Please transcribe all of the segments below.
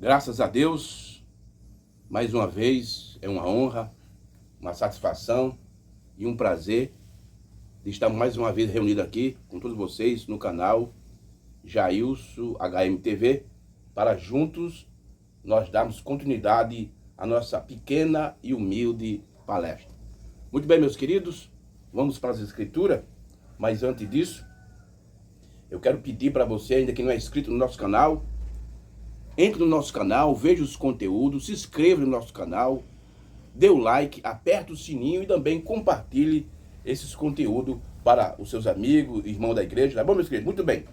Graças a Deus, mais uma vez, é uma honra, uma satisfação e um prazer de estar mais uma vez reunido aqui com todos vocês no canal Jailson HMTV, para juntos nós darmos continuidade à nossa pequena e humilde palestra. Muito bem, meus queridos, vamos para as escrituras, mas antes disso, eu quero pedir para você, ainda que não é inscrito no nosso canal, entre no nosso canal, veja os conteúdos, se inscreva no nosso canal, dê o like, aperte o sininho e também compartilhe esses conteúdos para os seus amigos, irmãos da igreja, tá bom, meus queridos? Muito bem.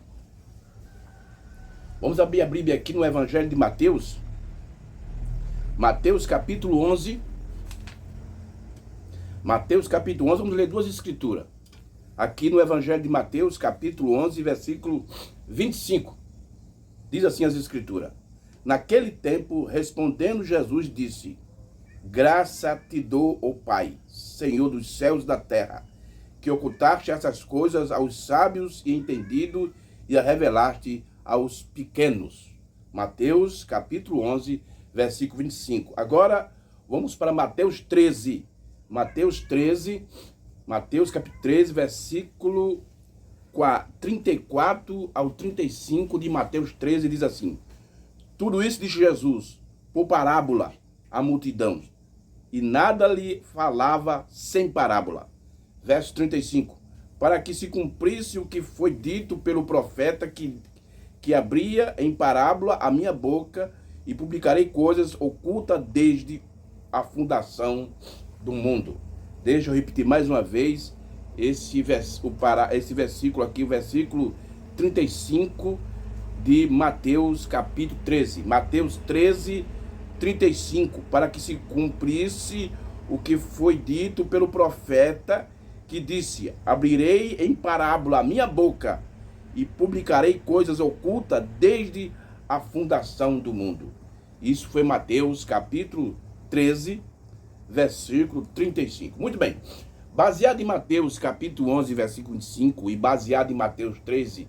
Vamos abrir a Bíblia aqui no Evangelho de Mateus. Mateus capítulo 11. Mateus capítulo 11, vamos ler duas escrituras. Aqui no Evangelho de Mateus capítulo 11, versículo 25. Diz assim as escrituras: Naquele tempo, respondendo Jesus, disse: Graça te dou, ó Pai, Senhor dos céus e da terra, que ocultaste essas coisas aos sábios e entendidos e a revelaste aos pequenos. Mateus capítulo 11, versículo 25. Agora, vamos para Mateus 13. Mateus capítulo 13, versículo 34 ao 35 de Mateus 13, diz assim: Tudo isso disse Jesus, por parábola, à multidão, e nada lhe falava sem parábola. Verso 35. Para que se cumprisse o que foi dito pelo profeta, que abria em parábola a minha boca, e publicarei coisas ocultas desde a fundação do mundo. Deixa eu repetir mais uma vez esse versículo aqui, o versículo 35 de Mateus capítulo 13. Mateus 13, 35. Para que se cumprisse o que foi dito pelo profeta, que disse: Abrirei em parábola a minha boca e publicarei coisas ocultas desde a fundação do mundo. Isso foi Mateus capítulo 13, versículo 35. Muito bem. Baseado em Mateus capítulo 11, versículo 25, e baseado em Mateus 13,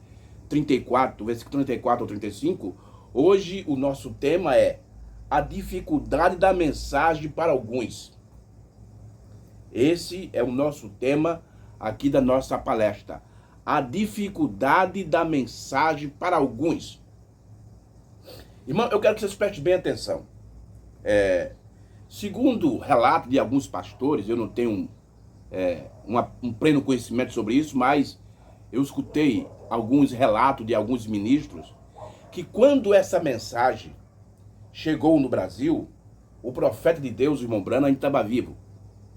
34, versículo 34 ao 35, hoje o nosso tema é a dificuldade da mensagem para alguns. Esse é o nosso tema aqui da nossa palestra. A dificuldade da mensagem para alguns. Irmão, eu quero que vocês prestem bem atenção. Segundo o relato de alguns pastores, eu não tenho um pleno conhecimento sobre isso, mas eu escutei alguns relatos de alguns ministros, que quando essa mensagem chegou no Brasil, o profeta de Deus, o irmão Branham, ainda estava vivo.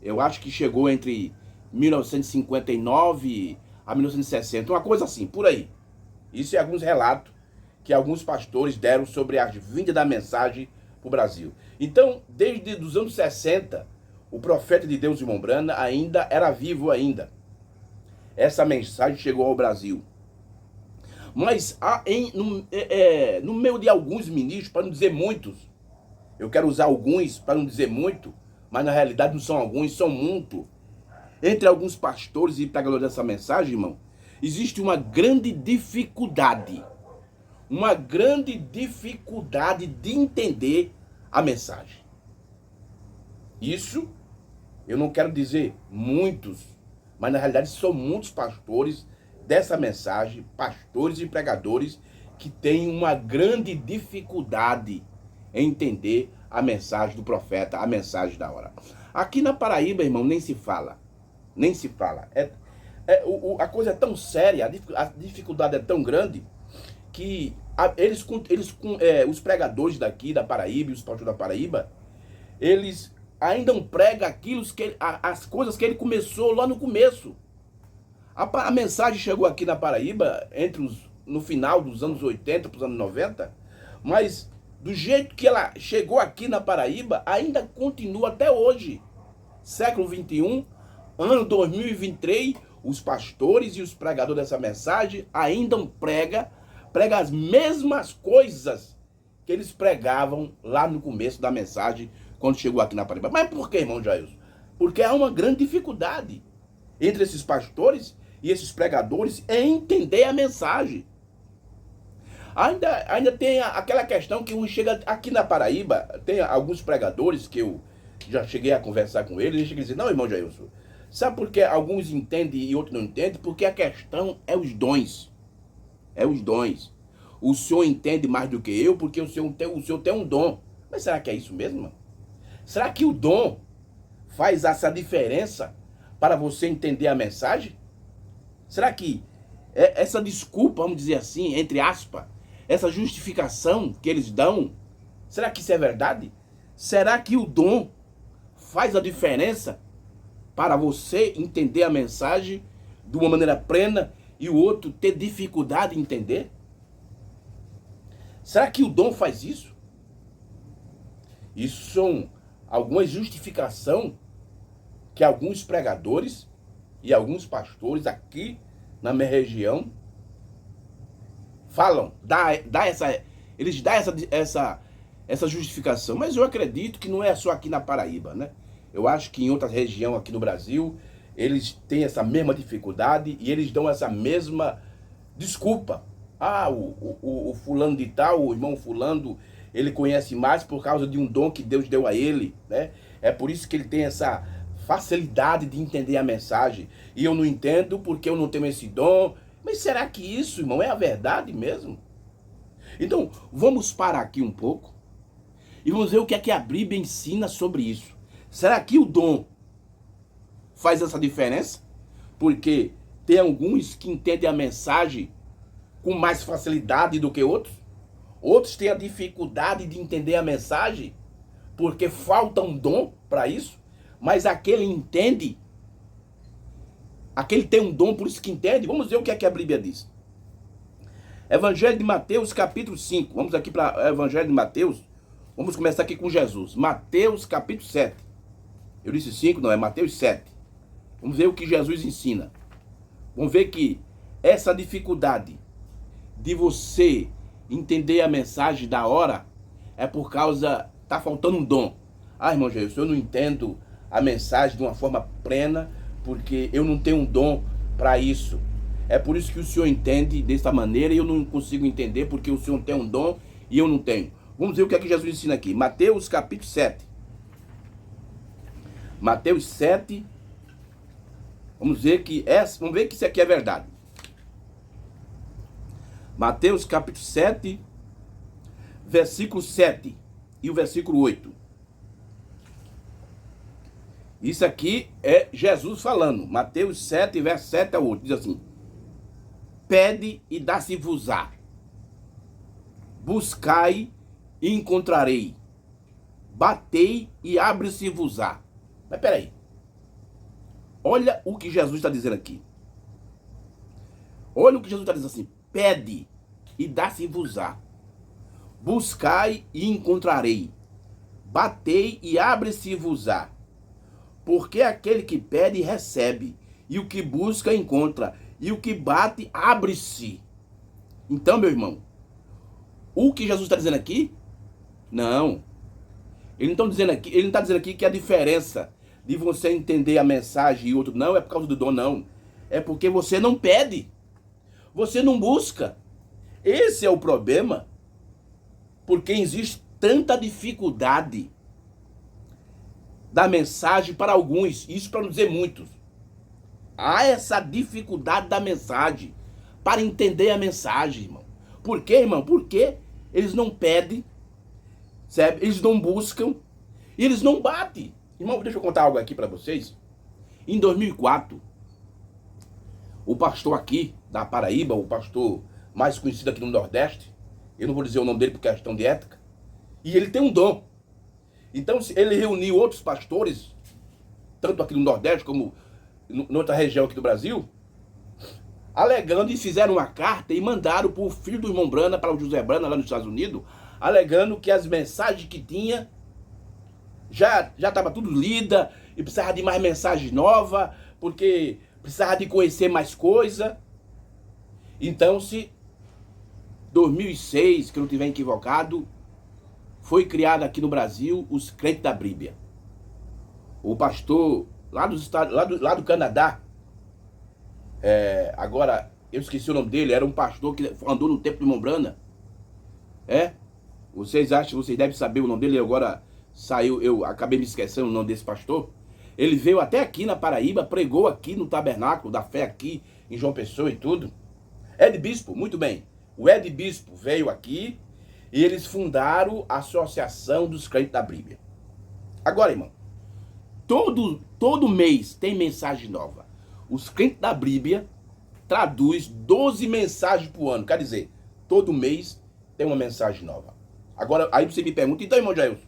Eu acho que chegou entre 1959 a 1960, uma coisa assim, por aí. Isso é alguns relatos que alguns pastores deram sobre a vinda da mensagem para o Brasil. Então, desde os anos 60, o profeta de Deus, irmão Branham, ainda era vivo ainda. Essa mensagem chegou ao Brasil. Mas no meio de alguns ministros, para não dizer muitos, eu quero usar alguns para não dizer muito, mas na realidade não são alguns, são muitos. Entre alguns pastores e pregadores dessa mensagem, irmão, existe uma grande dificuldade de entender a mensagem. Isso, eu não quero dizer muitos, mas na realidade são muitos pastores dessa mensagem, pastores e pregadores, que têm uma grande dificuldade em entender a mensagem do profeta, a mensagem da hora. Aqui na Paraíba, irmão, nem se fala. A coisa é tão séria, a dificuldade é tão grande, que os pregadores daqui da Paraíba, os pastores da Paraíba, eles ainda não pregam as coisas que ele começou lá no começo. A mensagem chegou aqui na Paraíba no final dos anos 80 para os anos 90, mas do jeito que ela chegou aqui na Paraíba, ainda continua até hoje. Século 21, ano 2023, os pastores e os pregadores dessa mensagem ainda pregam as mesmas coisas que eles pregavam lá no começo da mensagem, quando chegou aqui na Paraíba. Mas por que, irmão Jailson? Porque há uma grande dificuldade entre esses pastores e esses pregadores em entender a mensagem. Ainda tem aquela questão que um chega aqui na Paraíba, tem alguns pregadores que eu já cheguei a conversar com eles, e chegam a dizer, não, irmão Jailson, sabe por que alguns entendem e outros não entendem? Porque a questão é os dons. É os dons. O senhor entende mais do que eu, porque o senhor tem um dom. Mas será que é isso mesmo, irmão? Será que o dom faz essa diferença para você entender a mensagem? Será que essa desculpa, vamos dizer assim, entre aspas, essa justificação que eles dão, será que isso é verdade? Será que o dom faz a diferença para você entender a mensagem de uma maneira plena e o outro ter dificuldade em entender? Será que o dom faz isso? Isso são algumas justificações que alguns pregadores e alguns pastores aqui na minha região falam, eles dão essa justificação. Mas eu acredito que não é só aqui na Paraíba, né? Eu acho que em outras regiões aqui no Brasil, eles têm essa mesma dificuldade e eles dão essa mesma desculpa. Ah, o fulano de tal, o irmão fulano, ele conhece mais por causa de um dom que Deus deu a ele, né? É por isso que ele tem essa facilidade de entender a mensagem. E eu não entendo porque eu não tenho esse dom. Mas será que isso, irmão, é a verdade mesmo? Então, vamos parar aqui um pouco e vamos ver o que é que a Bíblia ensina sobre isso. Será que o dom faz essa diferença? Porque tem alguns que entendem a mensagem com mais facilidade do que outros. Outros têm a dificuldade de entender a mensagem porque falta um dom para isso. Mas aquele entende, aquele tem um dom, por isso que entende. Vamos ver o que é que a Bíblia diz. Evangelho de Mateus, capítulo 5. Vamos aqui para o Evangelho de Mateus. Vamos começar aqui com Jesus. Mateus, capítulo 7. Eu disse 5, não, é Mateus 7. Vamos ver o que Jesus ensina. Vamos ver que essa dificuldade de você entender a mensagem da hora é por causa, tá faltando um dom. Ah, irmão Jesus, eu não entendo a mensagem de uma forma plena porque eu não tenho um dom para isso. É por isso que o senhor entende dessa maneira e eu não consigo entender porque o senhor tem um dom e eu não tenho. Vamos ver o que é que Jesus ensina aqui. Mateus capítulo 7. Mateus 7. Vamos ver que isso aqui é verdade. Mateus capítulo 7, versículo 7 e o versículo 8. Isso aqui é Jesus falando. Mateus 7, verso 7 a 8. Diz assim: pede e dá-se-vos-á. Buscai e encontrarei. Batei e abre-se-vos-á. Mas peraí. Olha o que Jesus está dizendo aqui. Olha o que Jesus está dizendo assim. Pede e dá-se-vos-á. Buscai e encontrarei. Batei e abre-se-vos-á. Porque aquele que pede, recebe. E o que busca, encontra. E o que bate, abre-se. Então, meu irmão, o que Jesus está dizendo aqui? Não. Ele não está dizendo aqui que a diferença de você entender a mensagem e outro não é por causa do dom, não. É porque você não pede. Você não busca. Esse é o problema. Porque existe tanta dificuldade da mensagem para alguns, isso para não dizer muitos. Há essa dificuldade da mensagem para entender a mensagem, irmão. Por quê, irmão? Porque eles não pedem, sabe? Eles não buscam e eles não batem. Irmão, deixa eu contar algo aqui para vocês. Em 2004, o pastor aqui da Paraíba, o pastor mais conhecido aqui no Nordeste, eu não vou dizer o nome dele por questão de ética, e ele tem um dom. Então ele reuniu outros pastores, tanto aqui no Nordeste como em outra região aqui do Brasil, alegando, e fizeram uma carta e mandaram para o filho do irmão Brana, para o José Brana, lá nos Estados Unidos, alegando que as mensagens que tinha já estava tudo lida e precisava de mais mensagem nova, porque precisava de conhecer mais coisa. Então, se 2006, que eu não estiver equivocado, foi criado aqui no Brasil os crentes da Bíblia. O pastor lá dos Estados, lá do Canadá, agora eu esqueci o nome dele, era um pastor que andou no tempo de irmão Brana, É? Vocês acham, vocês devem saber o nome dele, agora saiu, eu acabei me esquecendo o nome desse pastor. Ele veio até aqui na Paraíba, pregou aqui no Tabernáculo da Fé aqui em João Pessoa e tudo. Ed Bispo, muito bem. O Ed Bispo veio aqui e eles fundaram a Associação dos Crentes da Bíblia. Agora, irmão, todo mês tem mensagem nova. Os crentes da Bíblia traduz 12 mensagens por ano. Quer dizer, todo mês tem uma mensagem nova. Agora, aí você me pergunta, então, irmão Jailson,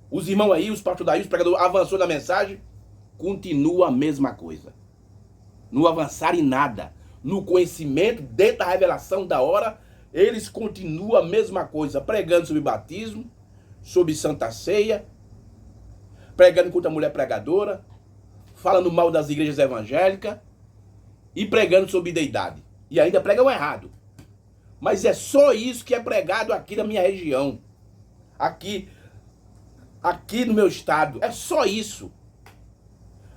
os irmãos aí, os pastores daí, os pregadores, avançou na mensagem? Continua a mesma coisa. Não avançaram em nada. No conhecimento, dentro da revelação da hora, eles continuam a mesma coisa, pregando sobre batismo, sobre Santa Ceia, pregando contra a mulher pregadora, falando mal das igrejas evangélicas e pregando sobre deidade. E ainda pregam errado. Mas é só isso que é pregado aqui na minha região. Aqui no meu estado. É só isso.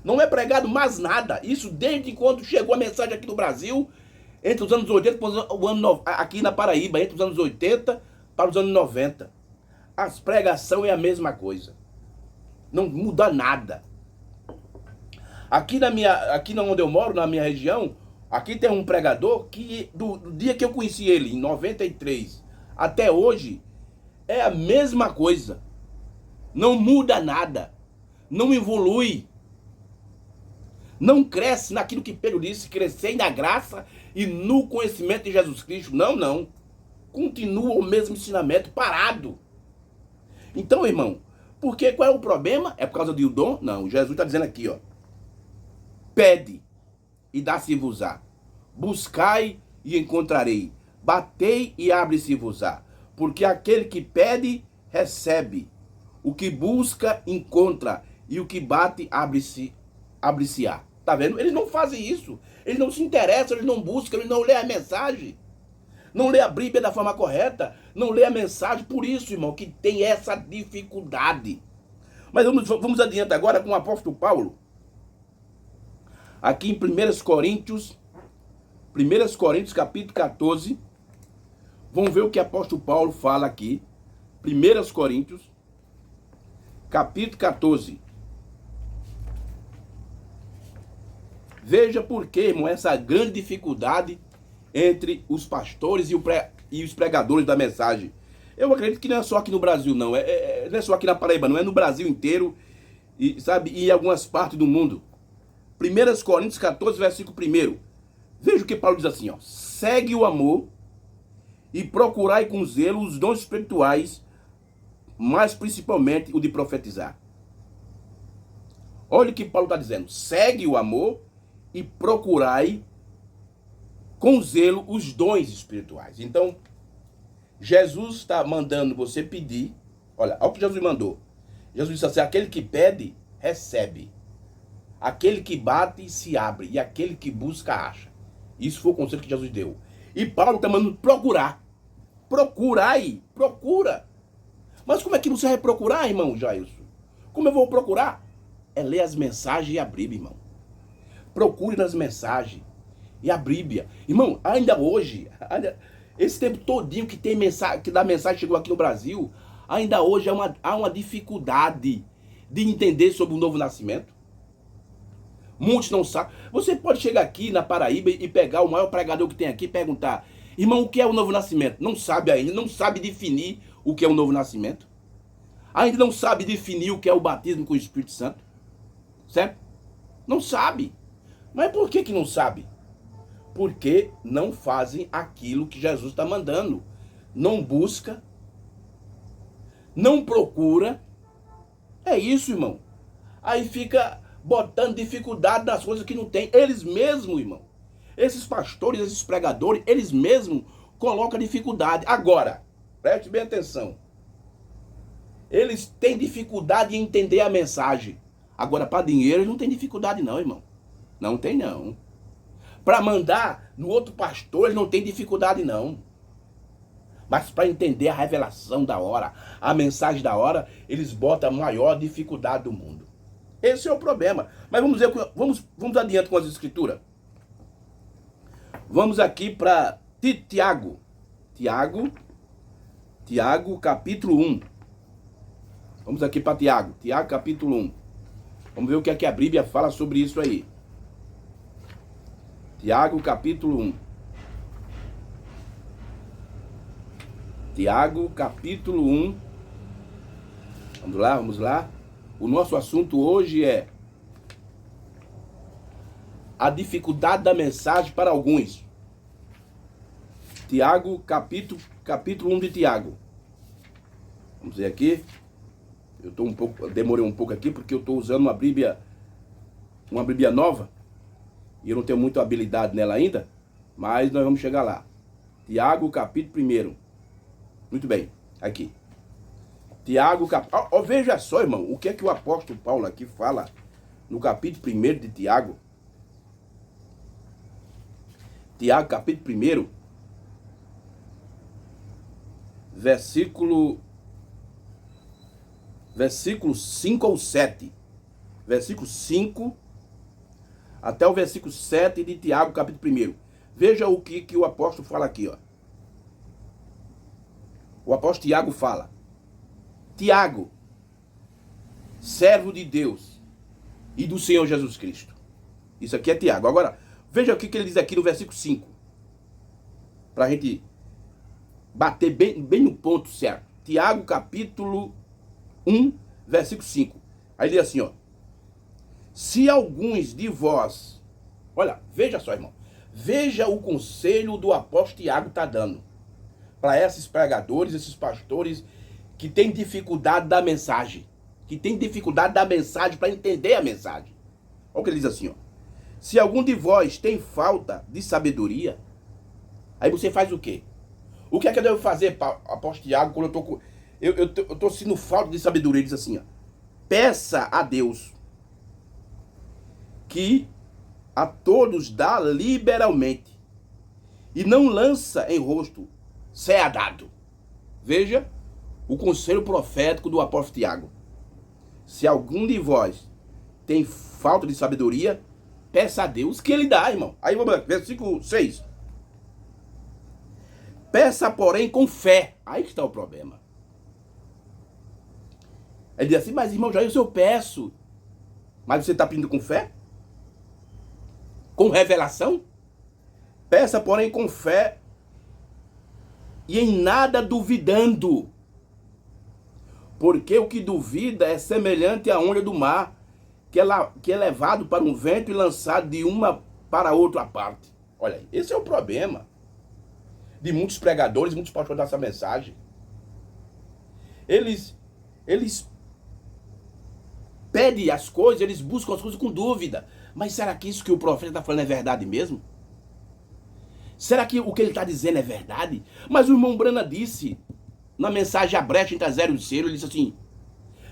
Não é pregado mais nada. Isso desde quando chegou a mensagem aqui no Brasil, entre os anos 80 aqui na Paraíba, entre os anos 80 para os anos 90. As pregação é a mesma coisa. Não muda nada. Aqui onde eu moro, na minha região, aqui tem um pregador que do dia que eu conheci ele, em 93, até hoje, é a mesma coisa. Não muda nada. Não evolui. Não cresce naquilo que Pedro disse, crescer na graça e no conhecimento de Jesus Cristo. Não. Continua o mesmo ensinamento parado. Então, irmão, porque qual é o problema? É por causa do dom? Não, Jesus está dizendo aqui, ó. Pede e dá-se-vos-á. Buscai e encontrarei. Batei e abre-se-vos-á. Porque aquele que pede, recebe. O que busca, encontra. E o que bate, abre-se-á. Tá vendo? Eles não fazem isso. Eles não se interessam, eles não buscam, eles não lêem a mensagem. Não lê a Bíblia da forma correta. Não lê a mensagem. Por isso, irmão, que tem essa dificuldade. Mas vamos adiante agora com o apóstolo Paulo. Aqui em 1 Coríntios capítulo 14. Vamos ver o que o apóstolo Paulo fala aqui. 1 Coríntios, capítulo 14. Veja por que, irmão, essa grande dificuldade entre os pastores e os pregadores da mensagem. Eu acredito que não é só aqui no Brasil, não. Não é só aqui na Paraíba, não. É no Brasil inteiro e em algumas partes do mundo. 1 Coríntios 14, versículo 1. Veja o que Paulo diz assim, ó. Segue o amor e procurai com zelo os dons espirituais, mas principalmente o de profetizar. Olha o que Paulo está dizendo. Segue o amor e procurai com zelo os dons espirituais. Então, Jesus está mandando você pedir. Olha o que Jesus mandou. Jesus disse assim, aquele que pede, recebe. Aquele que bate, se abre. E aquele que busca, acha. Isso foi o conselho que Jesus deu. E Paulo está mandando procurar. Procurai. Procura. Mas como é que você vai procurar, irmão Jailson? Como eu vou procurar? É ler as mensagens e a Bíblia, irmão. Procure nas mensagens e a Bíblia. Irmão, ainda hoje, esse tempo todinho que tem mensagem, que da mensagem chegou aqui no Brasil, ainda hoje há uma dificuldade de entender sobre o novo nascimento. Muitos não sabem. Você pode chegar aqui na Paraíba e pegar o maior pregador que tem aqui e perguntar, irmão, o que é o novo nascimento? Não sabe ainda, não sabe definir o que é o novo nascimento. Ainda não sabe definir o que é o batismo com o Espírito Santo. Certo? Não sabe. Mas por que não sabe? Porque não fazem aquilo que Jesus está mandando. Não busca. Não procura. É isso, irmão. Aí fica botando dificuldade nas coisas que não tem. Eles mesmos, irmão. Esses pastores, esses pregadores, eles mesmos colocam dificuldade. Agora, preste bem atenção. Eles têm dificuldade em entender a mensagem. Agora, para dinheiro, eles não têm dificuldade não, irmão. Não tem não. Para mandar no outro pastor, eles não têm dificuldade não. Mas para entender a revelação da hora, a mensagem da hora, eles botam a maior dificuldade do mundo. Esse é o problema. Mas vamos adiante com as escrituras. Vamos aqui para Tiago. Tiago, Tiago, capítulo 1. Vamos aqui para Tiago. Tiago, capítulo 1. Vamos ver o que é que a Bíblia fala sobre isso aí. Tiago, capítulo 1. Tiago, capítulo 1. Vamos lá, vamos lá. O nosso assunto hoje é a dificuldade da mensagem para alguns. Tiago, capítulo 1 de Tiago. Vamos ver aqui. Demorei um pouco aqui porque eu estou usando uma Bíblia nova. E eu não tenho muita habilidade nela ainda. Mas nós vamos chegar lá. Tiago, capítulo 1. Muito bem, aqui. Tiago, veja só, irmão, o que é que o apóstolo Paulo aqui fala no capítulo 1 de Tiago. Tiago, capítulo 1, versículo 5 ou 7. Versículo 5 até o versículo 7 de Tiago, capítulo 1. Veja o que o apóstolo fala aqui, ó. O apóstolo Tiago fala: Tiago, servo de Deus e do Senhor Jesus Cristo. Isso aqui é Tiago. Agora, veja o que ele diz aqui no versículo 5. Para a gente bater bem no ponto certo. Tiago, capítulo 1, versículo 5. Aí diz assim, ó. Se alguns de vós... Olha, veja só, irmão. Veja o conselho do apóstolo Tiago está dando para esses pregadores, esses pastores que têm dificuldade da mensagem. Que têm dificuldade da mensagem para entender a mensagem. Olha o que ele diz assim, ó. Se algum de vós tem falta de sabedoria, aí você faz o quê? O que é que eu devo fazer, apóstolo Tiago, quando eu tô sentindo falta de sabedoria? Ele diz assim, ó. Peça a Deus que a todos dá liberalmente e não lança em rosto, seja dado. Veja o conselho profético do apóstolo Tiago. Se algum de vós tem falta de sabedoria, peça a Deus que ele dá, irmão. Aí vamos lá, versículo 6. Peça, porém, com fé. Aí está o problema. Ele diz assim, mas irmão, já eu peço. Mas você está pedindo com fé? Com revelação? Peça, porém, com fé e em nada duvidando. Porque o que duvida é semelhante à onda do mar, que é levado para um vento e lançado de uma para outra parte. Olha aí, esse é o problema de muitos pregadores, muitos pastores dessa mensagem. Eles pedem as coisas, eles buscam as coisas com dúvida. Mas será que isso que o profeta está falando é verdade mesmo? Será que o que ele está dizendo é verdade? Mas o irmão Brana disse, na mensagem A Brecha entre a Zero e o Cero, ele disse assim,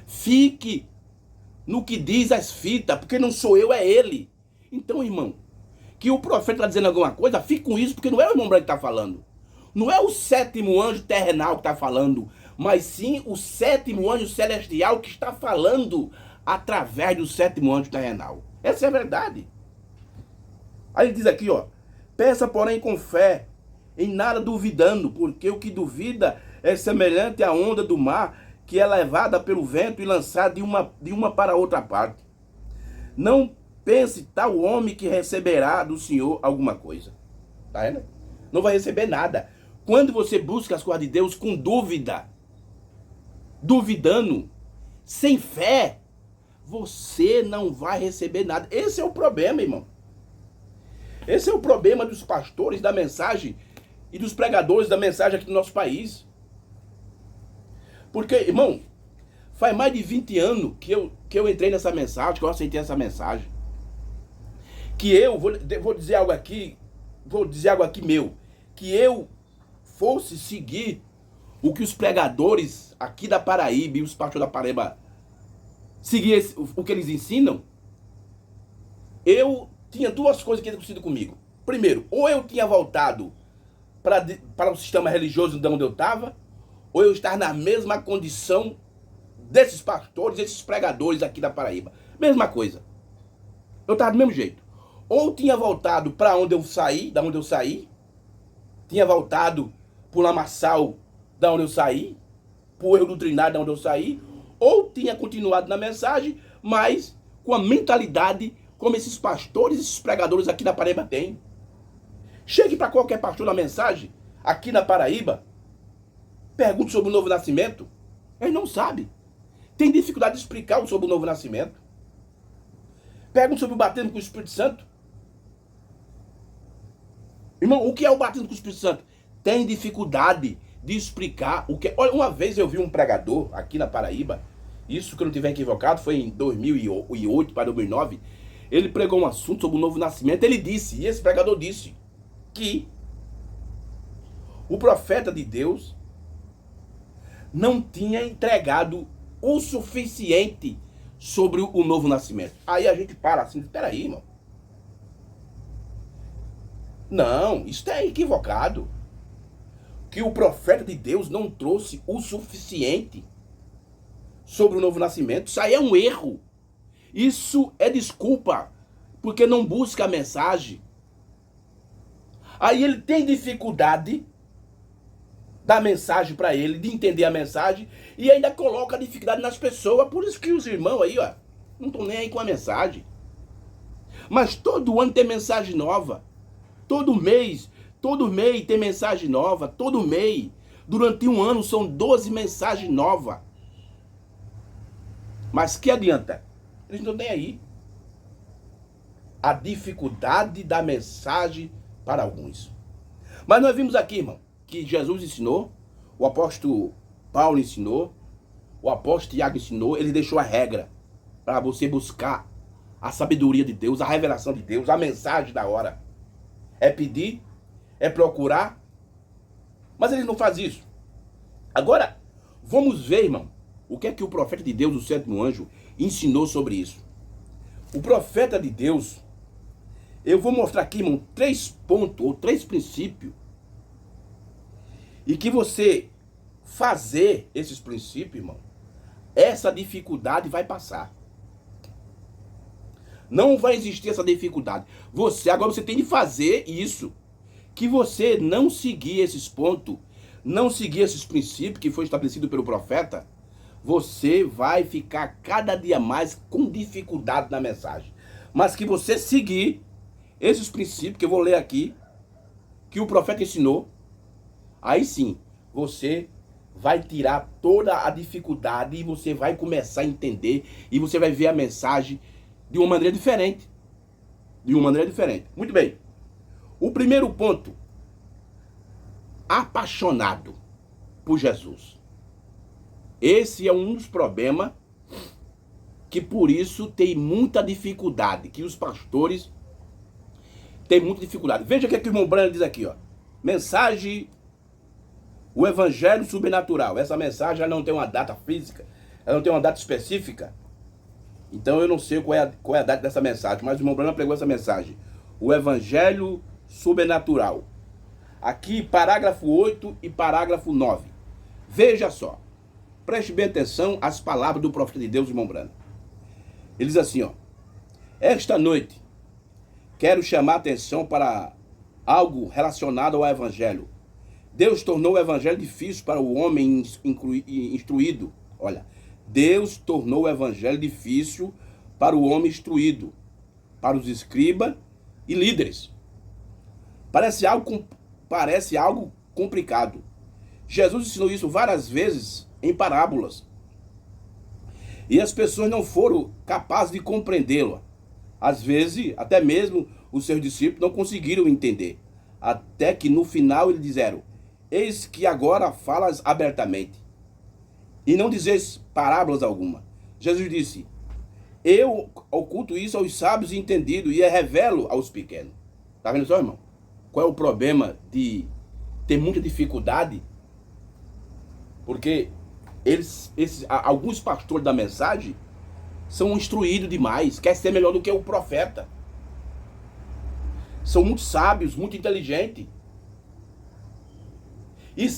fique no que diz as fitas, porque não sou eu, é ele. Então, irmão, que o profeta está dizendo alguma coisa, fique com isso, porque não é o irmão Brana que está falando. Não é o sétimo anjo terrenal que está falando, mas sim o sétimo anjo celestial que está falando através do sétimo anjo terrenal. Essa é a verdade. Aí ele diz aqui, ó, peça, porém, com fé, em nada duvidando, porque o que duvida é semelhante à onda do mar, que é levada pelo vento e lançada de uma para outra parte. Não pense tal homem que receberá do Senhor alguma coisa. Tá vendo? Não vai receber nada. Quando você busca as coisas de Deus com dúvida, duvidando, sem fé, você não vai receber nada. Esse é o problema, irmão. Esse é o problema dos pastores da mensagem e dos pregadores da mensagem aqui no nosso país. Porque, irmão, faz mais de 20 anos que eu entrei nessa mensagem, que eu aceitei essa mensagem. Que eu, vou dizer algo aqui meu, que eu fosse seguir o que os pregadores aqui da Paraíba e os pastores da Paraíba seguir o que eles ensinam, eu tinha duas coisas que tinham acontecido comigo. Primeiro, ou eu tinha voltado para o sistema religioso de onde eu estava, ou eu estar na mesma condição desses pastores, desses pregadores aqui da Paraíba. Mesma coisa. Eu estava do mesmo jeito. Ou tinha voltado para onde eu saí, da onde eu saí, tinha voltado para o lamaçal da onde eu saí, por erro doutrinário da onde eu saí, ou tinha continuado na mensagem, mas com a mentalidade como esses pastores, esses pregadores aqui na Paraíba têm. Chegue para qualquer pastor na mensagem, aqui na Paraíba, pergunte sobre o novo nascimento, ele não sabe. Tem dificuldade de explicar sobre o novo nascimento. Pergunte sobre o batismo com o Espírito Santo. Irmão, o que é o batismo com o Espírito Santo? Tem dificuldade de explicar o que é. Olha, uma vez eu vi um pregador aqui na Paraíba, isso que eu não estiver equivocado, foi em 2008 para 2009, ele pregou um assunto sobre o novo nascimento, ele disse, e esse pregador disse, que o profeta de Deus não tinha entregado o suficiente sobre o novo nascimento. Aí a gente para assim, espera aí, irmão. Não, isso é equivocado. Que o profeta de Deus não trouxe o suficiente sobre o novo nascimento. Isso aí é um erro. Isso é desculpa, porque não busca a mensagem. Aí ele tem dificuldade da mensagem para ele, de entender a mensagem, e ainda coloca dificuldade nas pessoas. Por isso que os irmãos aí, ó, não estão nem aí com a mensagem. Mas todo ano tem mensagem nova. Todo mês tem mensagem nova. Todo mês. Durante um ano são 12 mensagens novas. Mas que adianta? Eles não estão nem aí. A dificuldade da mensagem para alguns. Mas nós vimos aqui, irmão, que Jesus ensinou, o apóstolo Paulo ensinou, o apóstolo Tiago ensinou, ele deixou a regra para você buscar a sabedoria de Deus, a revelação de Deus, a mensagem da hora. É pedir, é procurar, mas ele não faz isso. Agora, vamos ver, irmão, o que é que o profeta de Deus, o sétimo anjo, ensinou sobre isso. O profeta de Deus, eu vou mostrar aqui, irmão, 3 pontos ou 3 princípios, e que você fazer esses princípios, irmão, essa dificuldade vai passar. Não vai existir essa dificuldade. Agora você tem de fazer isso. Que você não seguir esses pontos, não seguir esses princípios que foi estabelecido pelo profeta, você vai ficar cada dia mais com dificuldade na mensagem. Mas que você seguir esses princípios que eu vou ler aqui, que o profeta ensinou, aí sim, você vai tirar toda a dificuldade e você vai começar a entender e você vai ver a mensagem de uma maneira diferente. De uma maneira diferente. Muito bem. O primeiro ponto. Apaixonado por Jesus. Esse é um dos problemas que por isso tem muita dificuldade. Que os pastores têm muita dificuldade. Veja o que o irmão Branco diz aqui, ó. Mensagem, o evangelho sobrenatural. Essa mensagem já não tem uma data física. Ela não tem uma data específica. Então eu não sei qual é a data dessa mensagem, mas o irmão Branco pregou essa mensagem. O evangelho sobrenatural. Aqui, parágrafo 8 e parágrafo 9. Veja só. Preste bem atenção às palavras do profeta de Deus, irmão Branco. Ele diz assim, ó. Esta noite, quero chamar a atenção para algo relacionado ao evangelho. Deus tornou o evangelho difícil para o homem instruído. Olha, Deus tornou o evangelho difícil para o homem instruído, para os escribas e líderes. Parece algo complicado. Jesus ensinou isso várias vezes em parábolas. E as pessoas não foram capazes de compreendê-lo. Às vezes, até mesmo os seus discípulos não conseguiram entender. Até que no final eles disseram: eis que agora falas abertamente, e não dizes parábolas alguma. Jesus disse: eu oculto isso aos sábios e entendidos e revelo aos pequenos. Tá vendo só, irmão? Qual é o problema de ter muita dificuldade? Porque alguns pastores da mensagem são instruídos demais, quer ser melhor do que o profeta. São muito sábios, muito inteligentes.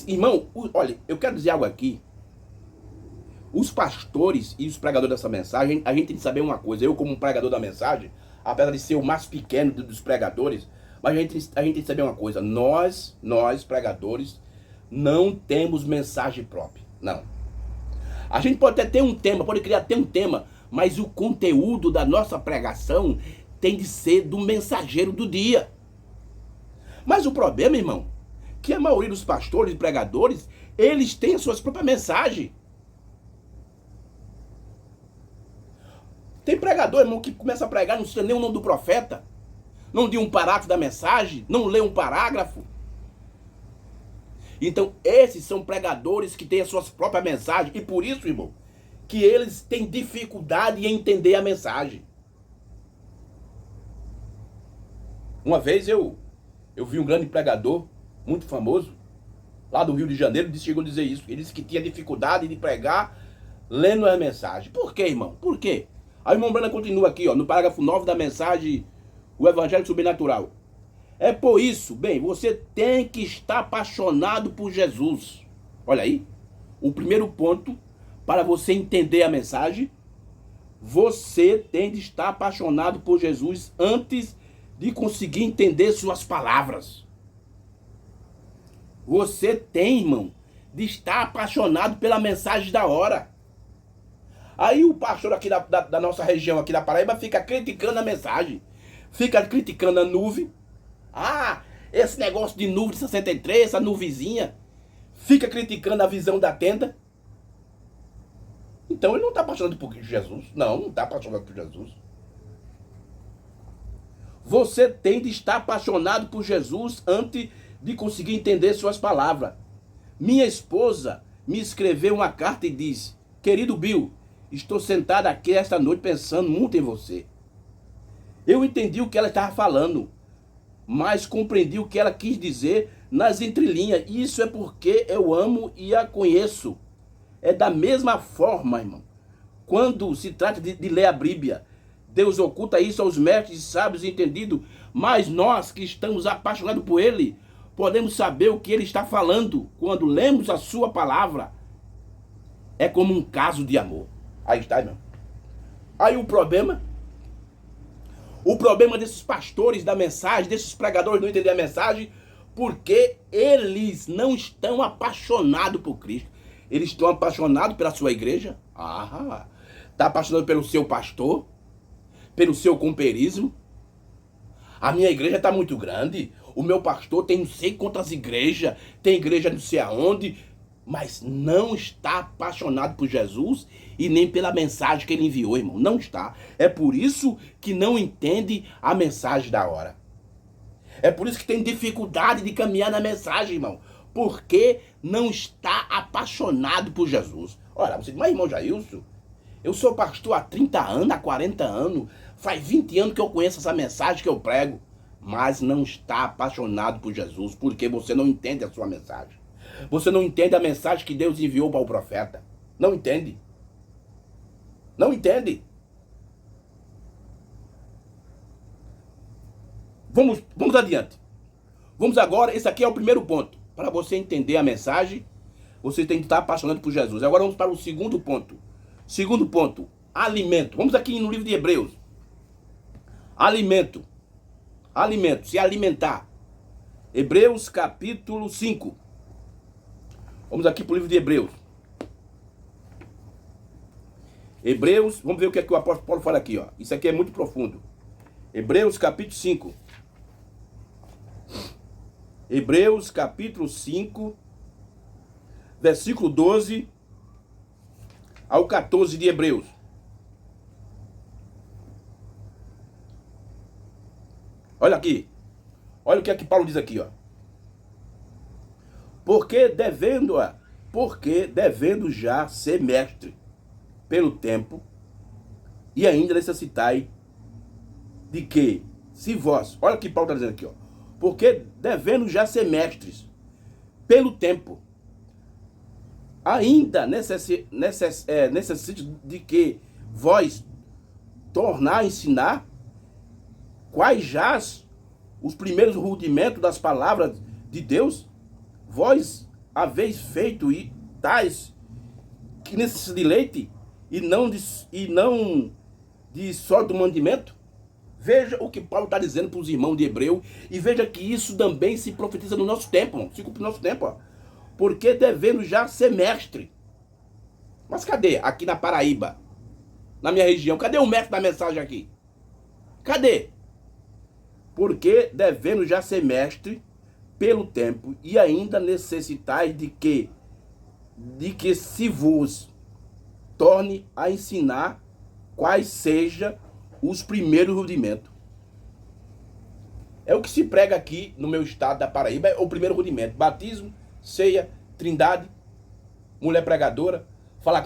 Irmão, olha, eu quero dizer algo aqui. Os pastores e os pregadores dessa mensagem, a gente tem que saber uma coisa. Eu, como pregador da mensagem, apesar de ser o mais pequeno dos pregadores, mas a gente tem que saber uma coisa. Nós pregadores, Não temos mensagem própria, não. A gente pode até ter um tema, pode criar até um tema, mas o conteúdo da nossa pregação tem de ser do mensageiro do dia. Mas o problema, irmão, que a maioria dos pastores e pregadores, eles têm as suas próprias mensagens. Tem pregador, irmão, que começa a pregar, não cita nem o nome do profeta, não diz um parágrafo da mensagem, não lê um parágrafo. Então, esses são pregadores que têm as suas próprias mensagens, e por isso, irmão, que eles têm dificuldade em entender a mensagem. Uma vez eu vi um grande pregador, muito famoso, lá do Rio de Janeiro, chegou a dizer isso. Ele disse que tinha dificuldade de pregar lendo as mensagens. Por quê, irmão? Por quê? Aí o irmão Brana continua aqui, ó, no parágrafo 9 da mensagem, o Evangelho Sobrenatural. É por isso, bem, você tem que estar apaixonado por Jesus. Olha aí, o primeiro ponto, para você entender a mensagem, você tem de estar apaixonado por Jesus antes de conseguir entender suas palavras. Você tem, irmão, de estar apaixonado pela mensagem da hora. Aí o pastor aqui da nossa região, aqui da Paraíba, fica criticando a mensagem. Fica criticando a nuvem. Ah, esse negócio de nuvem de 63, essa nuvenzinha. Fica criticando a visão da tenda. Então ele não está apaixonado por Jesus. Não está apaixonado por Jesus. Você tem de estar apaixonado por Jesus antes de conseguir entender suas palavras. Minha esposa me escreveu uma carta e disse: querido Bill, estou sentada aqui esta noite pensando muito em você. Eu entendi o que ela estava falando, mas compreendi o que ela quis dizer nas entrelinhas. Isso é porque eu amo e a conheço. É da mesma forma, irmão, quando se trata de ler a Bíblia. Deus oculta isso aos mestres sábios e entendidos, mas nós que estamos apaixonados por Ele, podemos saber o que Ele está falando quando lemos a sua palavra. É como um caso de amor. Aí está, irmão. Aí o problema desses pastores da mensagem, desses pregadores não entender a mensagem, porque eles não estão apaixonados por Cristo. Eles estão apaixonados pela sua igreja. Está apaixonado pelo seu pastor, pelo seu companheirismo. A minha igreja está muito grande. O meu pastor tem não sei quantas igrejas, tem igreja não sei aonde, mas não está apaixonado por Jesus e nem pela mensagem que ele enviou, irmão. Não está. É por isso que não entende a mensagem da hora. É por isso que tem dificuldade de caminhar na mensagem, irmão. Porque não está apaixonado por Jesus. Olha, você diz, mas irmão Jailson, eu sou pastor há 30 anos, há 40 anos, faz 20 anos que eu conheço essa mensagem que eu prego, mas não está apaixonado por Jesus, porque você não entende a sua mensagem. Você não entende a mensagem que Deus enviou para o profeta. Não entende. Não entende. Vamos adiante. Vamos agora, esse aqui é o primeiro ponto. Para você entender a mensagem, você tem que estar apaixonado por Jesus. Agora vamos para o segundo ponto. Segundo ponto, alimento. Vamos aqui no livro de Hebreus. Alimento. Alimento, se alimentar. Hebreus capítulo 5. Vamos aqui para o livro de Hebreus. Hebreus, vamos ver o que é que o apóstolo Paulo fala aqui, ó. Isso aqui é muito profundo. Hebreus capítulo 5. Hebreus capítulo 5, versículo 12 ao 14 de Hebreus. Olha aqui. Olha o que é que Paulo diz aqui, ó. Porque devendo já ser mestre pelo tempo, e ainda necessitai de que, se vós, olha o que Paulo está dizendo aqui, ó. Porque devendo já ser mestres pelo tempo, ainda necessite de que vós tornar a ensinar quais já os primeiros rudimentos das palavras de Deus, vós haveis feito e tais que necessitam de leite e não de só do mandamento. Veja o que Paulo está dizendo para os irmãos de Hebreu, e veja que isso também se profetiza no nosso tempo, se cumpre no nosso tempo. Ó. porque devemos já ser mestre. Mas cadê? Aqui na Paraíba, na minha região, cadê o mestre da mensagem aqui? Cadê? Porque devemos já ser mestre pelo tempo e ainda necessitais de que se vos torne a ensinar quais sejam os primeiros rudimentos. É o que se prega aqui no meu estado da Paraíba, é o primeiro rudimento. Batismo, ceia, trindade, mulher pregadora, fala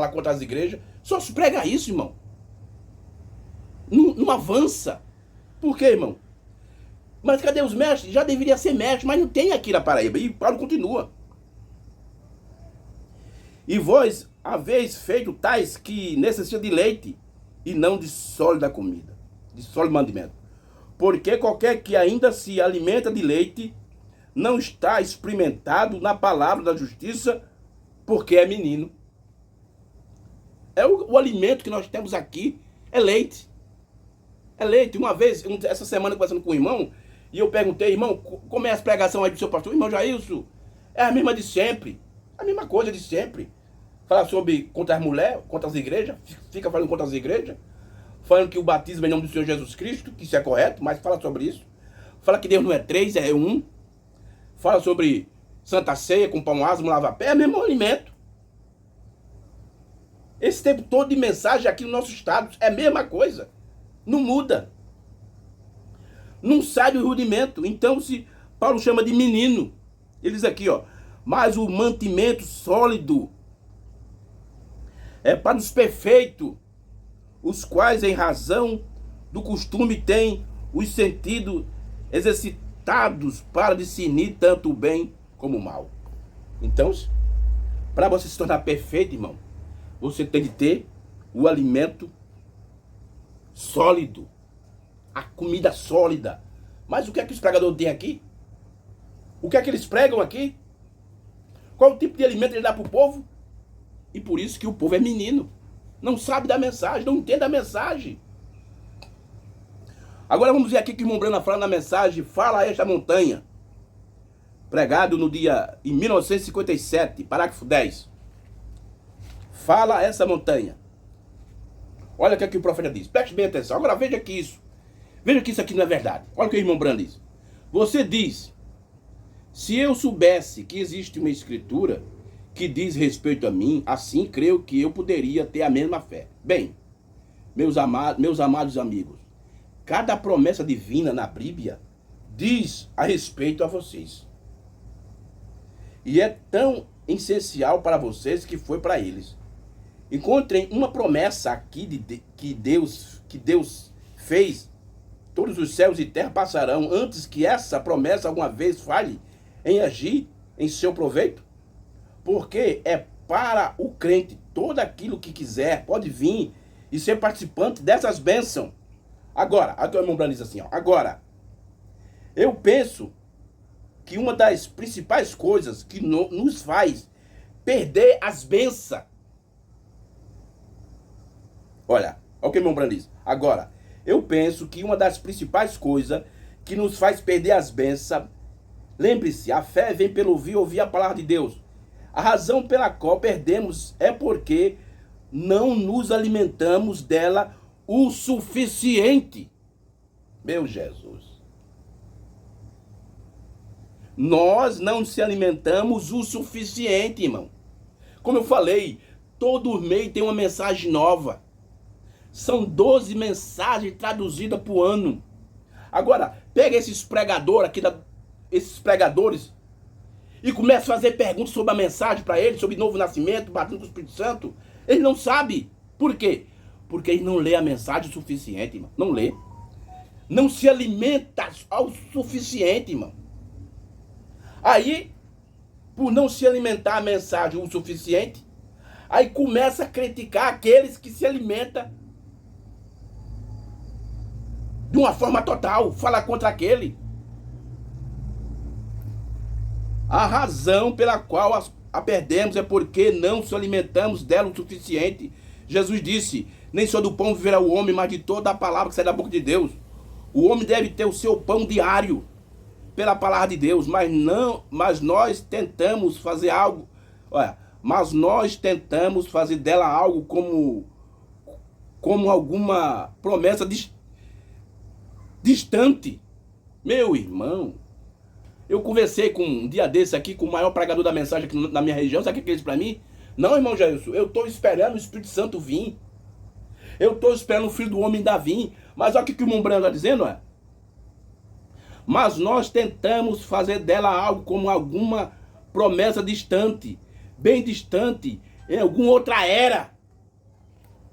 contra as igrejas. Só se prega isso, irmão. Não avança. Por quê, irmão? Mas cadê os mestres? Já deveria ser mestre, mas não tem aqui na Paraíba. E Paulo continua. E vós haveis feito tais que necessitam de leite e não de sólida comida, de sólido mandamento. Porque qualquer que ainda se alimenta de leite não está experimentado na palavra da justiça, porque é menino. É o alimento que nós temos aqui, é leite. É leite. Uma vez, essa semana, conversando com o irmão, e eu perguntei, irmão, como é a pregação aí do seu pastor? Irmão Jailson, é a mesma de sempre. A mesma coisa de sempre. Fala sobre contra as mulheres, contra as igrejas, fica falando contra as igrejas, falando que o batismo é em nome do Senhor Jesus Cristo, que isso é correto, mas fala sobre isso. Fala que Deus não é três, é um. Fala sobre Santa Ceia, com pão asmo, lava-pé, é o mesmo alimento. Esse tempo todo de mensagem aqui no nosso estado é a mesma coisa. Não muda. Não sai do rudimento. Então, se Paulo chama de menino, ele diz aqui, ó, mas o mantimento sólido é para os perfeitos, os quais, em razão do costume, têm os sentidos exercitados para discernir tanto o bem como o mal. Então, para você se tornar perfeito, irmão, você tem de ter o alimento sólido, a comida sólida. Mas o que é que os pregadores têm aqui? O que é que eles pregam aqui? Qual o tipo de alimento ele dá para o povo? E por isso que o povo é menino. Não sabe da mensagem, não entende a mensagem. Agora vamos ver aqui que o irmão Brana fala na mensagem, fala a esta montanha. Pregado no dia em 1957, parágrafo 10. Fala essa montanha. Olha o que aqui o profeta diz. Preste bem atenção. Agora veja que isso. Veja que isso aqui não é verdade. Olha o que o irmão Brana diz. Você diz, se eu soubesse que existe uma escritura que diz respeito a mim, assim creio que eu poderia ter a mesma fé. Bem, meus amados amigos, cada promessa divina na Bíblia diz a respeito a vocês. E é tão essencial para vocês que foi para eles. Encontrem uma promessa aqui que Deus fez. Todos os céus e terra passarão antes que essa promessa alguma vez falhe em agir em seu proveito. Porque é para o crente todo aquilo que quiser pode vir e ser participante dessas bênçãos. Agora, aqui o irmão Brana diz assim, ó, agora, eu penso que uma das principais coisas que nos faz perder as bênçãos. Olha o que o irmão Brana diz. Agora, eu penso que uma das principais coisas que nos faz perder as bênçãos, lembre-se, a fé vem pelo ouvir a palavra de Deus. A razão pela qual perdemos é porque não nos alimentamos dela o suficiente. Meu Jesus. Nós não se alimentamos o suficiente, irmão. Como eu falei, todo mês tem uma mensagem nova. São 12 mensagens traduzidas por ano. Agora, pega esses pregadores aqui, esses pregadores, e começa a fazer perguntas sobre a mensagem para eles, sobre novo nascimento, batismo com o Espírito Santo. Eles não sabem. Por quê? Porque eles não lê a mensagem o suficiente, irmão. Não lê. Não se alimenta ao suficiente, irmão. Aí, por não se alimentar a mensagem o suficiente, aí começa a criticar aqueles que se alimentam de uma forma total. Fala contra aquele. A razão pela qual a perdemos é porque não se alimentamos dela o suficiente. Jesus disse, nem só do pão viverá o homem, mas de toda a palavra que sai da boca de Deus. O homem deve ter o seu pão diário. pela palavra de Deus, mas nós tentamos fazer algo, olha, mas nós tentamos fazer dela algo como alguma promessa distante. Meu irmão, eu conversei um dia desse aqui com o maior pregador da mensagem aqui na minha região. Sabe o que ele disse pra mim? Não, irmão Jailson, eu estou esperando o Espírito Santo vir. Eu estou esperando o Filho do Homem da vir. Mas olha o que o irmão Brando está dizendo, é? Mas nós tentamos fazer dela algo como alguma promessa distante, bem distante, em alguma outra era.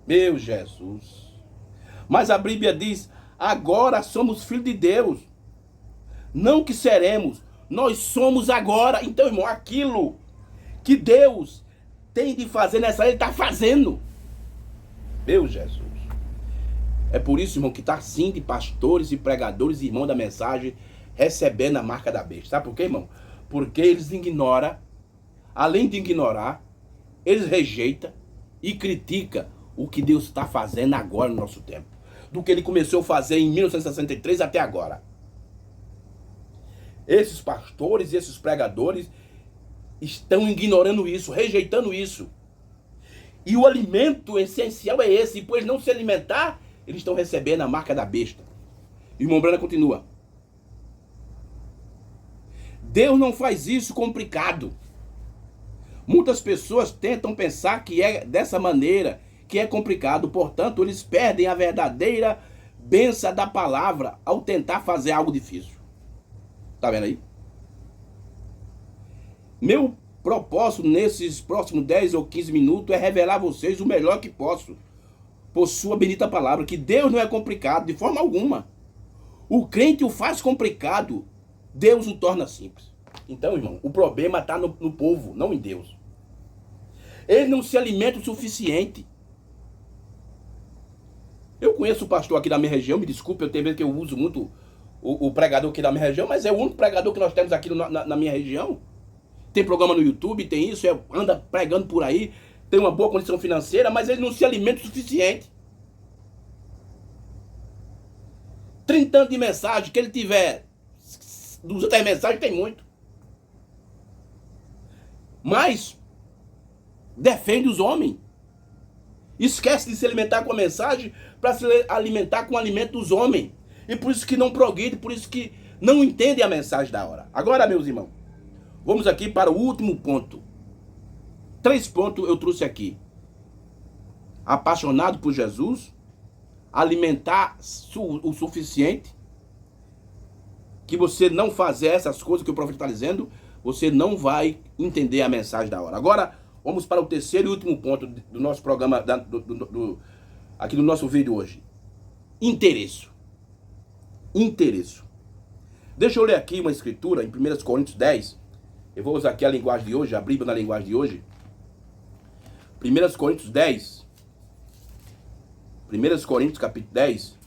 Meu Jesus. Mas a Bíblia diz, agora somos filhos de Deus. Não que seremos, nós somos agora. Então, irmão, aquilo que Deus tem de fazer nessa era, Ele está fazendo. Meu Jesus. É por isso, irmão, que está assim de pastores e pregadores e irmãos da mensagem recebendo a marca da besta. Sabe por quê, irmão? Porque eles ignoram, além de ignorar, eles rejeitam e criticam o que Deus está fazendo agora no nosso tempo. Do que Ele começou a fazer em 1963 até agora. Esses pastores e esses pregadores estão ignorando isso, rejeitando isso. E o alimento essencial é esse. E por eles não se alimentar, eles estão recebendo a marca da besta. E o irmão Brana continua. Deus não faz isso complicado. Muitas pessoas tentam pensar que é dessa maneira, que é complicado. Portanto, eles perdem a verdadeira bênção da palavra ao tentar fazer algo difícil. Tá vendo aí? Meu propósito nesses próximos 10 ou 15 minutos é revelar a vocês o melhor que posso, por sua bendita palavra, que Deus não é complicado de forma alguma. O crente o faz complicado, Deus o torna simples. Então, irmão, o problema está no povo, não em Deus. Ele não se alimenta o suficiente. Eu conheço o pastor aqui da minha região, me desculpe, eu tenho vezes que eu uso muito o pregador aqui da minha região, mas é o único pregador que nós temos aqui na minha região. Tem programa no YouTube, tem isso, anda pregando por aí, tem uma boa condição financeira, mas ele não se alimenta o suficiente. 30 anos de mensagem, que ele tiver 200 mensagens, tem muito. Mas defende os homens. Esquece de se alimentar com a mensagem para se alimentar com o alimento dos homens. E por isso que não progride, por isso que não entende a mensagem da hora. Agora, meus irmãos, vamos aqui para o último ponto. 3 pontos eu trouxe aqui. Apaixonado por Jesus, alimentar o suficiente, que você não fazer essas coisas que o profeta está dizendo, você não vai entender a mensagem da hora. Agora, vamos para o terceiro e último ponto do nosso programa, aqui do nosso vídeo hoje. Interesse. Interesse. Deixa eu ler aqui uma escritura em 1 Coríntios 10. Eu vou usar aqui a linguagem de hoje, a Bíblia na linguagem de hoje. 1 Coríntios 10. 1 Coríntios capítulo 10,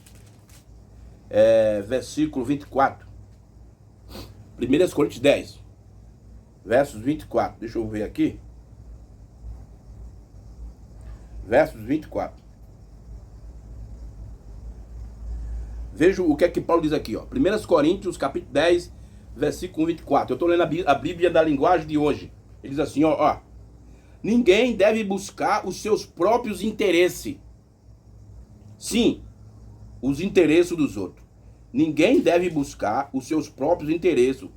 versículo 24. 1 Coríntios 10, versos 24. Deixa eu ver aqui. Versos 24. Veja o que é que Paulo diz aqui, ó. 1 Coríntios capítulo 10, versículo 24. Eu estou lendo a Bíblia da linguagem de hoje. Ele diz assim, ó. Ninguém deve buscar os seus próprios interesses. Sim, os interesses dos outros. Ninguém deve buscar os seus próprios interesses.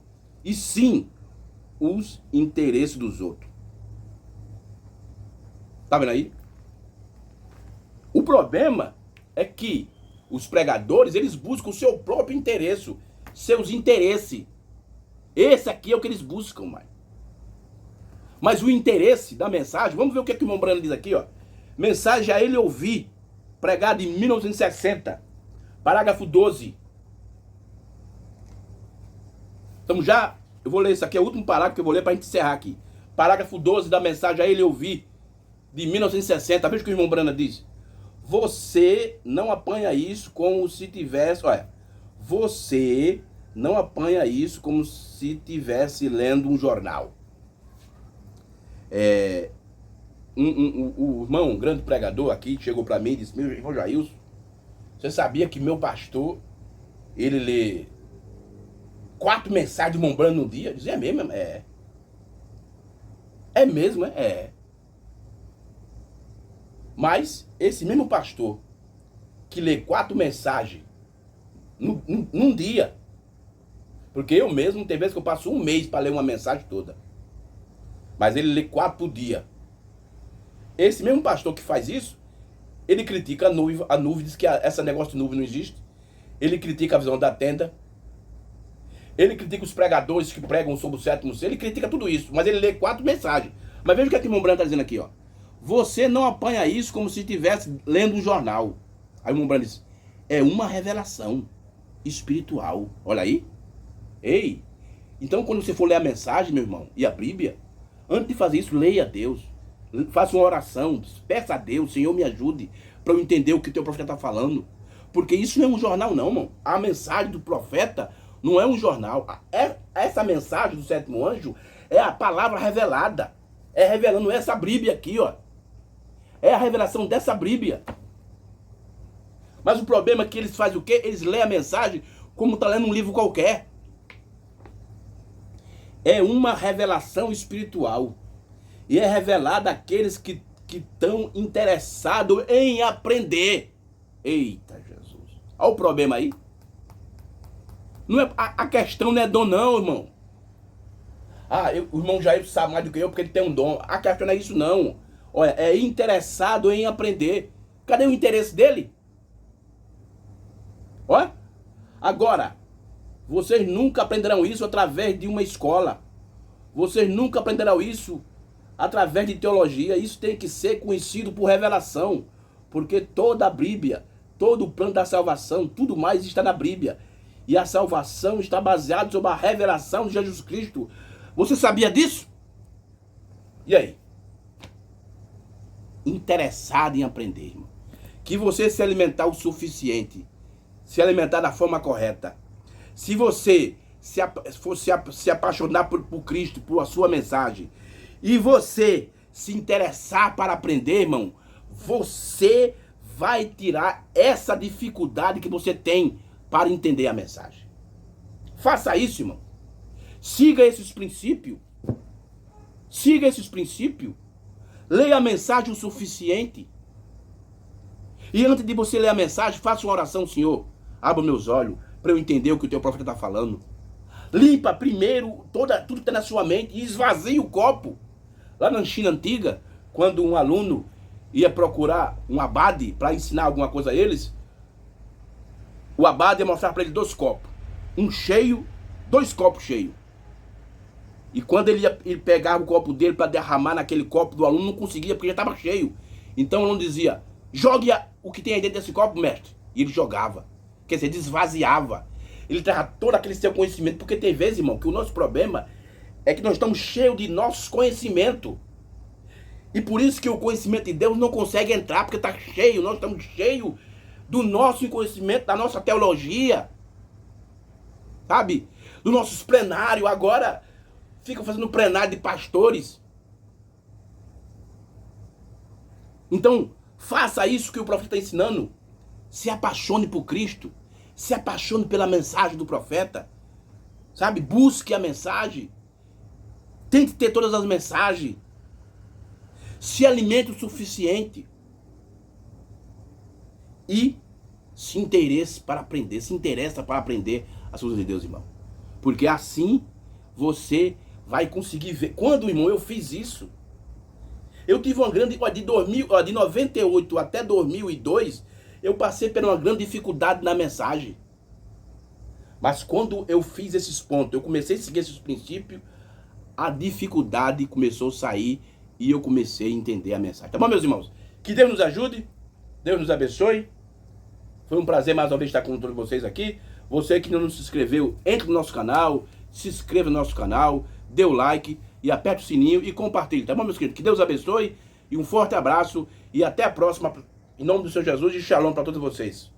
E sim, os interesses dos outros. Tá vendo aí? O problema é que os pregadores, eles buscam o seu próprio interesse. Seus interesses. Esse aqui é o que eles buscam, mãe. Mas o interesse da mensagem, vamos ver o que o irmão Brano diz aqui, ó. Mensagem a ele ouvir, pregado em 1960, parágrafo 12. Então eu vou ler isso aqui, é o último parágrafo que eu vou ler para encerrar aqui. Parágrafo 12 da mensagem a ele ouvir, de 1960, veja o que o irmão Brana diz. Você não apanha isso como se tivesse, olha, você não apanha isso como se tivesse lendo um jornal. O irmão, um grande pregador aqui, chegou para mim e disse, meu irmão Jailson, você sabia que meu pastor, ele lê 4 mensagens de Mombrando no dia. Eu dizia, é mesmo? É. É mesmo, é? É. Mas esse mesmo pastor que lê 4 mensagens num dia, porque eu mesmo, tem vezes que eu passo um mês para ler uma mensagem toda, mas ele lê 4 por dia. Esse mesmo pastor que faz isso, ele critica a nuvem, diz que esse negócio de nuvem não existe. Ele critica a visão da tenda. Ele critica os pregadores que pregam sobre o sétimo selo. Ele critica tudo isso, mas ele lê 4 mensagens. Mas veja o que a Mombrando está dizendo aqui, ó. Você não apanha isso como se estivesse lendo um jornal. Aí o Mombrando diz, é uma revelação espiritual. Olha aí. Ei, então quando você for ler a mensagem, meu irmão, e a Bíblia, antes de fazer isso, leia a Deus. Faça uma oração, peça a Deus, Senhor, me ajude para eu entender o que o teu profeta está falando. Porque isso não é um jornal não, irmão. A mensagem do profeta não é um jornal. Essa mensagem do sétimo anjo é a palavra revelada. É revelando essa Bíblia aqui, ó. É a revelação dessa Bíblia. Mas o problema é que eles fazem o quê? Eles leem a mensagem como está lendo um livro qualquer. É uma revelação espiritual. E é revelada àqueles que estão interessados em aprender. Eita Jesus. Olha o problema aí. Não é, a questão não é dom não, irmão. O irmão Jair sabe mais do que eu porque ele tem um dom. A questão não é isso não. Olha, é interessado em aprender. Cadê o interesse dele? Olha. Agora, vocês nunca aprenderão isso através de uma escola. Vocês nunca aprenderão isso através de teologia. Isso tem que ser conhecido por revelação. Porque toda a Bíblia, todo o plano da salvação, tudo mais está na Bíblia. E a salvação está baseada sobre a revelação de Jesus Cristo. Você sabia disso? E aí? Interessado em aprender, irmão. Que você se alimentar o suficiente. Se alimentar da forma correta. Se você se apaixonar por Cristo, por a sua mensagem, e você se interessar para aprender, irmão, você vai tirar essa dificuldade que você tem para entender a mensagem. Faça isso, irmão. Siga esses princípios. Siga esses princípios. Leia a mensagem o suficiente. E antes de você ler a mensagem, faça uma oração, Senhor. Abra meus olhos para eu entender o que o teu profeta está falando. Limpa primeiro tudo que está na sua mente e esvazie o copo. Lá na China antiga, quando um aluno ia procurar um abade para ensinar alguma coisa a eles, o abade ia mostrar para ele 2 copos. Um cheio, 2 copos cheios. E quando ele pegava o copo dele para derramar naquele copo do aluno, não conseguia porque já estava cheio. Então o aluno dizia, jogue o que tem aí dentro desse copo, mestre. E ele jogava. Quer dizer, desvaziava. Ele trazia todo aquele seu conhecimento. Porque tem vezes, irmão, que o nosso problema é que nós estamos cheios de nossos conhecimentos. E por isso que o conhecimento de Deus não consegue entrar, porque está cheio. Nós estamos cheios do nosso conhecimento, da nossa teologia. Sabe? Do nosso plenário. Agora ficam fazendo plenário de pastores. Então, faça isso que o profeta está ensinando. Se apaixone por Cristo. Se apaixone pela mensagem do profeta. Sabe? Busque a mensagem. Tente ter todas as mensagens. Se alimente o suficiente. E se interesse para aprender. Se interessa para aprender as coisas de Deus, irmão. Porque assim você vai conseguir ver. Quando, irmão, eu fiz isso, eu tive uma grande... De 98 até 2002, eu passei por uma grande dificuldade na mensagem. Mas quando eu fiz esses pontos, eu comecei a seguir esses princípios, a dificuldade começou a sair e eu comecei a entender a mensagem. Tá bom, meus irmãos? Que Deus nos ajude, Deus nos abençoe. Foi um prazer mais uma vez estar com todos vocês aqui. Você que não se inscreveu, entre no nosso canal, se inscreva no nosso canal, dê o like e aperte o sininho e compartilhe. Tá bom, meus queridos? Que Deus abençoe e um forte abraço e até a próxima. Em nome do Senhor Jesus e shalom para todos vocês.